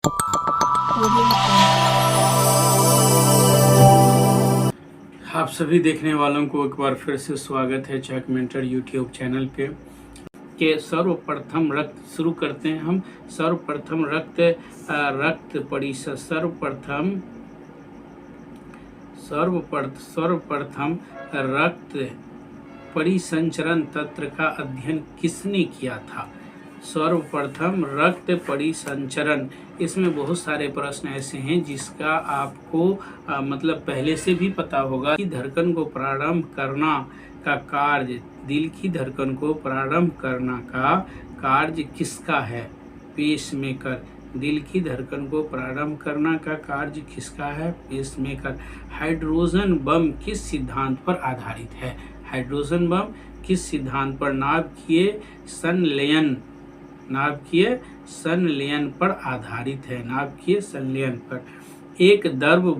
आप सभी देखने वालों को एक बार फिर से स्वागत है चक मेंटर यूट्यूब चैनल पे। के सर्वप्रथम रक्त शुरू करते हैं हम। सर्वप्रथम रक्त परिसर सर्वप्रथम रक्त परिसंचरण तंत्र का अध्ययन किसने किया था? सर्वप्रथम रक्त परिसंचरण, इसमें बहुत सारे प्रश्न ऐसे हैं जिसका आपको मतलब पहले से भी पता होगा कि धड़कन को प्रारंभ करना का कार्य, दिल की धड़कन को प्रारंभ करना का कार्य किसका है? पेसमेकर। दिल की धड़कन को प्रारंभ करना का कार्य किसका है? पेसमेकर। हाइड्रोजन बम किस सिद्धांत पर आधारित है? हाइड्रोजन बम किस सिद्धांत पर? नाभिकीय संलयन पर आधारित है। नाभिकीय संलयन पर। एक द्रव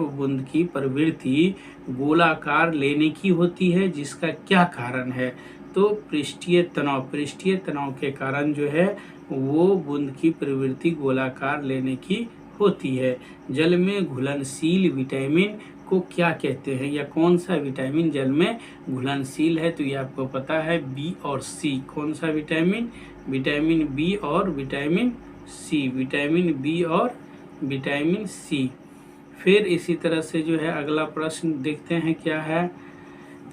बूंद की प्रवृत्ति गोलाकार लेने की होती है, जिसका क्या कारण है? तो पृष्ठीय तनाव के कारण जो है वो बूंद की प्रवृत्ति गोलाकार लेने की होती है। जल में घुलनशील विटामिन को क्या कहते हैं, या कौन सा विटामिन जल में घुलनशील है? तो ये आपको पता है, बी और सी। कौन सा विटामिन? विटामिन बी और विटामिन सी। विटामिन बी और विटामिन सी। फिर इसी तरह से जो है अगला प्रश्न देखते हैं क्या है।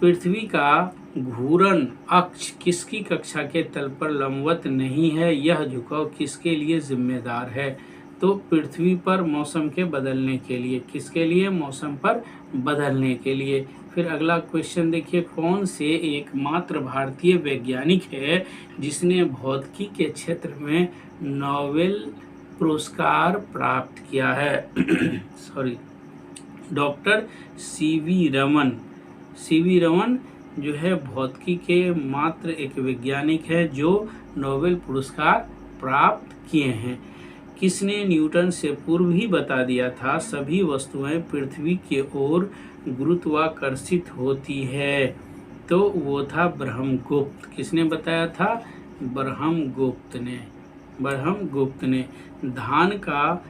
पृथ्वी का घूर्णन अक्ष किसकी कक्षा के तल पर लंबवत नहीं है? यह झुकाव किसके लिए जिम्मेदार है? तो पृथ्वी पर मौसम के बदलने के लिए। किसके लिए? मौसम पर बदलने के लिए। फिर अगला क्वेश्चन देखिए, कौन से एकमात्र भारतीय वैज्ञानिक है जिसने भौतिकी के क्षेत्र में नोबेल पुरस्कार प्राप्त किया है? सॉरी, डॉक्टर सीवी रमन जो है भौतिकी के मात्र एक वैज्ञानिक है जो नोबेल पुरस्कार प्राप्त किए हैं। किसने न्यूटन से पूर्व ही बता दिया था सभी वस्तुएं पृथ्वी की ओर गुरुत्वाकर्षित होती है? तो वो था ब्रह्मगुप्त। किसने बताया था? ब्रह्मगुप्त ने। धान का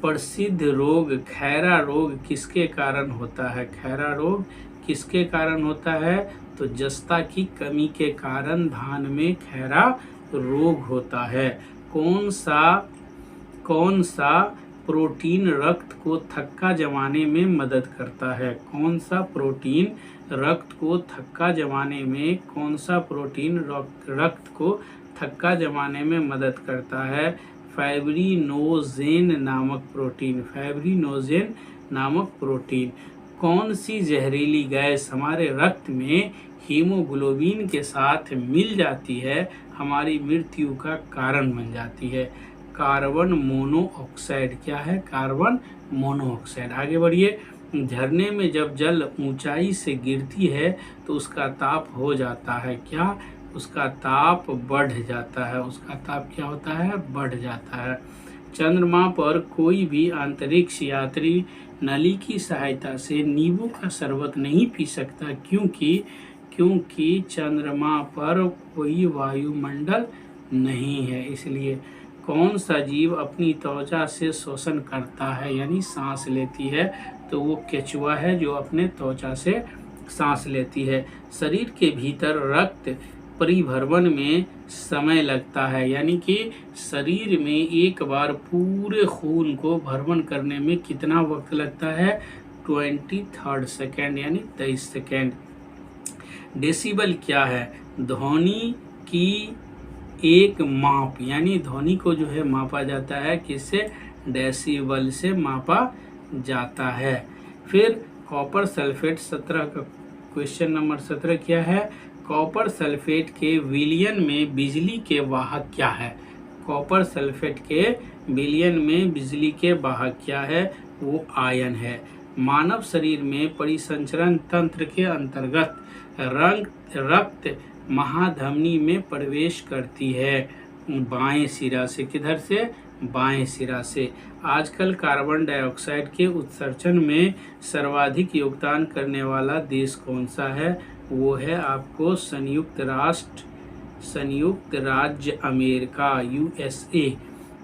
प्रसिद्ध रोग खैरा रोग किसके कारण होता है? खैरा रोग किसके कारण होता है? तो जस्ता की कमी के कारण धान में खैरा रोग होता है। कौन सा प्रोटीन रक्त को थक्का जमाने में मदद करता है? कौन सा प्रोटीन रक्त को थक्का जमाने में मदद करता है? फाइब्रिनोजेन नामक प्रोटीन। कौन सी जहरीली गैस हमारे रक्त में हीमोग्लोबिन के साथ मिल जाती है, हमारी मृत्यु का कारण बन जाती है? Carbon monoxide. क्या है? Carbon monoxide. आगे बढ़िए। झरने में जब जल ऊंचाई से गिरती है तो उसका ताप हो जाता है क्या? उसका ताप बढ़ जाता है। उसका ताप क्या होता है? बढ़ जाता है। चंद्रमा पर कोई भी अंतरिक्ष यात्री नली की सहायता से नींबू का शरबत नहीं पी सकता, क्योंकि चंद्रमा पर कोई वायुमंडल नहीं है, इसलिए। कौन सा जीव अपनी त्वचा से श्वसन करता है, यानी सांस लेती है? तो वो केचुआ है जो अपने त्वचा से सांस लेती है। शरीर के भीतर रक्त परिभ्रमण में समय लगता है, यानी कि शरीर में एक बार पूरे खून को भ्रमण करने में कितना वक्त लगता है? 23 सेकेंड, यानी 23 सेकेंड। डेसिबल क्या है? ध्वनि की एक माप, यानी ध्वनि को जो है मापा जाता है किससे? डेसिबल से मापा जाता है। फिर कॉपर सल्फेट 17 का क्वेश्चन नंबर 17 क्या है? कॉपर सल्फेट के विलयन में बिजली के वाहक क्या है? कॉपर सल्फेट के विलयन में बिजली के वाहक क्या है? वो आयन है। मानव शरीर में परिसंचरण तंत्र के अंतर्गत रक्त महाधमनी में प्रवेश करती है बाएं सिरा से। किधर से? बाएं सिरा से। आजकल कार्बन डाइऑक्साइड के उत्सर्जन में सर्वाधिक योगदान करने वाला देश कौन सा है? वो है आपको संयुक्त राज्य अमेरिका, USA।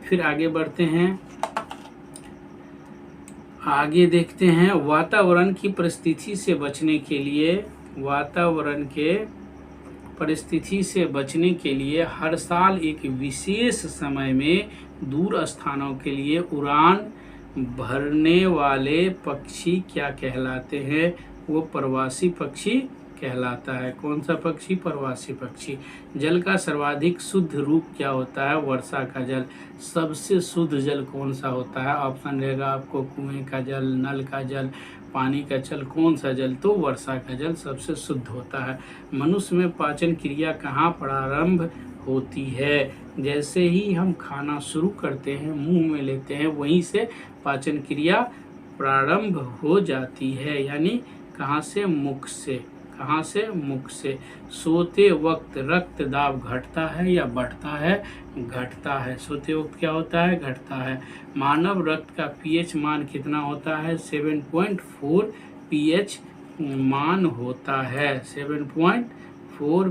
फिर आगे बढ़ते हैं, आगे देखते हैं वातावरण की परिस्थिति से बचने के लिए, वातावरण के परिस्थिति से बचने के लिए हर साल एक विशेष समय में दूर स्थानों के लिए उड़ान भरने वाले पक्षी क्या कहलाते हैं? वो प्रवासी पक्षी कहलाता है। कौन सा पक्षी? प्रवासी पक्षी। जल का सर्वाधिक शुद्ध रूप क्या होता है? वर्षा का जल। सबसे शुद्ध जल कौन सा होता है? ऑप्शन रहेगा आपको, कुएं का जल, नल का जल, पानी का जल, कौन सा जल? तो वर्षा का जल सबसे शुद्ध होता है। मनुष्य में पाचन क्रिया कहाँ प्रारंभ होती है? जैसे ही हम खाना शुरू करते हैं, मुंह में लेते हैं, वहीं से पाचन क्रिया प्रारंभ हो जाती है। यानी कहाँ से? मुख से। कहाँ से? मुख से। सोते वक्त रक्त दाब घटता है या बढ़ता है? घटता है। सोते वक्त क्या होता है? घटता है। मानव रक्त का पीएच मान कितना होता है? 7.4 पीएच मान होता है। 7.4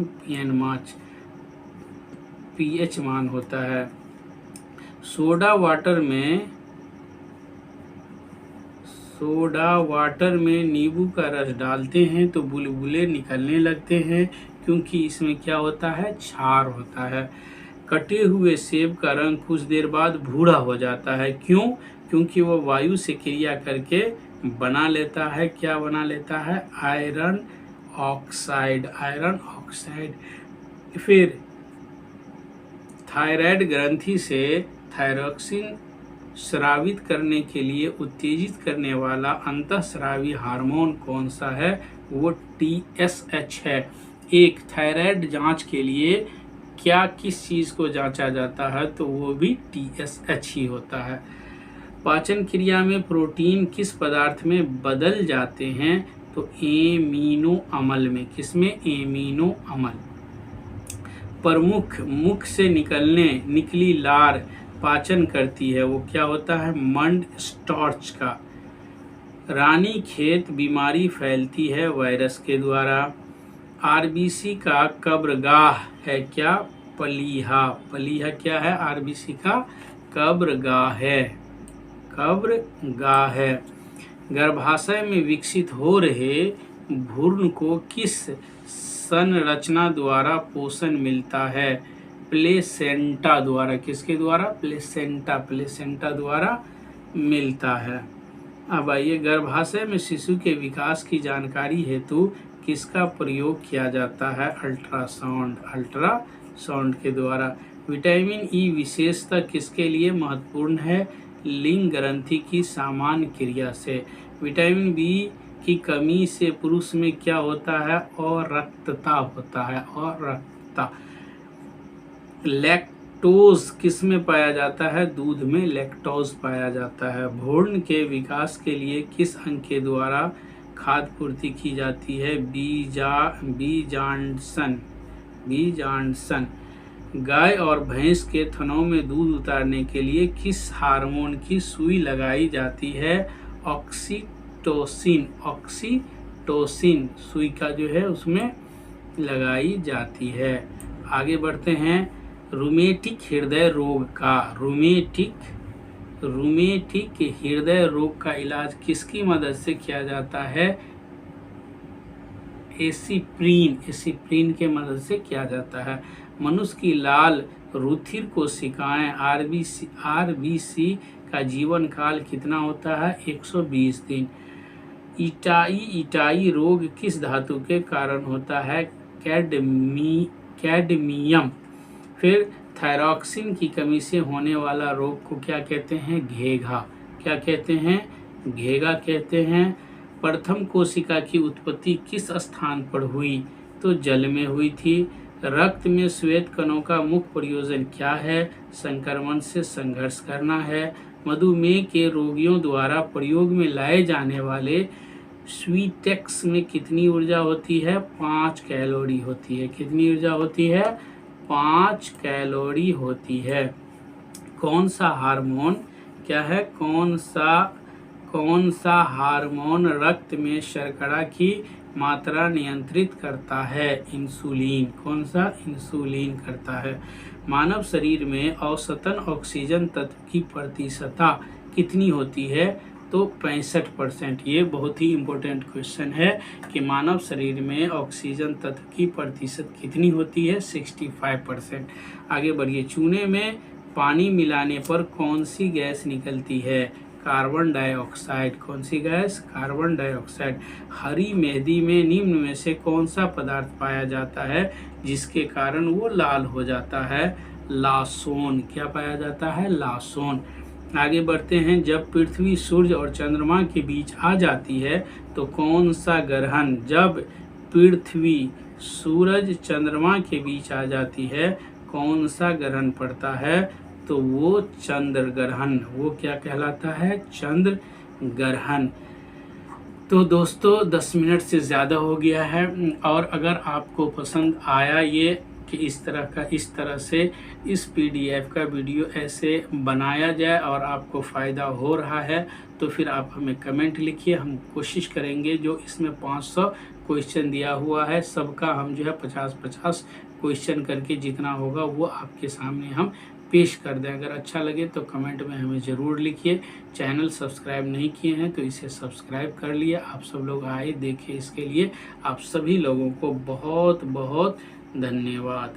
पीएच मान होता है। सोडा वाटर में नींबू का रस डालते हैं तो बुलबुले निकलने लगते हैं, क्योंकि इसमें क्या होता है? क्षार होता है। कटे हुए सेब का रंग कुछ देर बाद भूरा हो जाता है। क्यों? क्योंकि वो वायु से क्रिया करके बना लेता है, क्या बना लेता है? Iron oxide. Iron oxide. फिर थायराइड ग्रंथि से थायरोक्सिन स्रावित करने के लिए उत्तेजित करने वाला अंतःस्रावी हार्मोन कौन सा है? वो TSH है। एक थायराइड जांच के लिए क्या किस चीज को जांचा जाता है? तो वो भी TSH ही होता है। पाचन क्रिया में प्रोटीन किस पदार्थ में बदल जाते हैं? तो एमिनो अम्ल में। किसमें? एमिनो अम्ल। प्रमुख मुख से निकली लार पाचन करती है, वो क्या होता है? मंड स्टार्च का। रानीखेत बीमारी फैलती है वायरस के द्वारा। आरबीसी का कब्रगाह है क्या? प्लीहा। प्लीहा क्या है? आरबीसी का कब्रगाह है। कब्रगाह है। गर्भाशय में विकसित हो रहे भ्रूण को किस संरचना द्वारा पोषण मिलता है? प्लेसेंटा द्वारा। किसके द्वारा? प्लेसेंटा द्वारा मिलता है। अब आइए, गर्भाशय में शिशु के विकास की जानकारी हेतु किसका प्रयोग किया जाता है? अल्ट्रासाउंड के द्वारा। विटामिन ई विशेषता किसके लिए महत्वपूर्ण है? लिंग ग्रंथि की सामान्य क्रिया से। विटामिन बी की कमी से पुरुष में क्या होता है? अरक्तता होता है। अरक्तता। लैक्टोज किस में पाया जाता है? दूध में लैक्टोज पाया जाता है। भ्रूण के विकास के लिए किस अंग के द्वारा खाद्य पूर्ति की जाती है? बीजांडसन। गाय और भैंस के थनों में दूध उतारने के लिए किस हार्मोन की सुई लगाई जाती है? ऑक्सीटोसिन। ऑक्सीटोसिन सुई का जो है उसमें लगाई जाती है। आगे बढ़ते हैं, रूमेटिक हृदय रोग का रूमेटिक हृदय रोग का इलाज किसकी मदद से किया जाता है? एसिप्रीन के मदद से किया जाता है। मनुष्य की लाल रुधिर कोशिकाएं आरबीसी का जीवन काल कितना होता है? 120 दिन। इटाई रोग किस धातु के कारण होता है? कैडमियम। फिर थायरॉक्सिन की कमी से होने वाला रोग को क्या कहते हैं? घेघा। क्या कहते हैं? घेघा कहते हैं। प्रथम कोशिका की उत्पत्ति किस स्थान पर हुई? तो जल में हुई थी। रक्त में श्वेत कणों का मुख्य प्रयोजन क्या है? संक्रमण से संघर्ष करना है। मधुमेह के रोगियों द्वारा प्रयोग में लाए जाने वाले स्वीटेक्स में कितनी ऊर्जा होती है? 5 कैलोरी होती है। कितनी ऊर्जा होती है? 5 कैलोरी होती है। कौन सा हार्मोन क्या है? कौन सा हार्मोन रक्त में शर्करा की मात्रा नियंत्रित करता है? इंसुलिन। कौन सा? इंसुलिन करता है। मानव शरीर में औसतन ऑक्सीजन तत्व की प्रतिशतता कितनी होती है? तो 65%। ये बहुत ही इम्पोर्टेंट क्वेश्चन है कि मानव शरीर में ऑक्सीजन तत्व की प्रतिशत कितनी होती है? 65%। आगे बढ़िए। चूने में पानी मिलाने पर कौन सी गैस निकलती है? Carbon dioxide. कौन सी गैस? Carbon dioxide. हरी मेहंदी में निम्न में से कौन सा पदार्थ पाया जाता है जिसके कारण वो लाल हो जाता है? लासोन। क्या पाया जाता है? लासोन। आगे बढ़ते हैं। जब पृथ्वी सूर्य और चंद्रमा के बीच आ जाती है तो कौन सा ग्रहण? जब पृथ्वी सूरज चंद्रमा के बीच आ जाती है कौन सा ग्रहण पड़ता है? तो वो चंद्र ग्रहण। वो क्या कहलाता है? चंद्र ग्रहण। तो दोस्तों 10 मिनट से ज़्यादा हो गया है, और अगर आपको पसंद आया ये कि इस तरह से इस पीडीएफ का वीडियो ऐसे बनाया जाए और आपको फ़ायदा हो रहा है, तो फिर आप हमें कमेंट लिखिए। हम कोशिश करेंगे जो इसमें 500 क्वेश्चन दिया हुआ है सबका हम जो है 50-50 क्वेश्चन करके जितना होगा वो आपके सामने हम पेश कर दें। अगर अच्छा लगे तो कमेंट में हमें ज़रूर लिखिए। चैनल सब्सक्राइब नहीं किए हैं तो इसे सब्सक्राइब कर लिए। आप सब लोग आए देखें, इसके लिए आप सभी लोगों को बहुत बहुत धन्यवाद।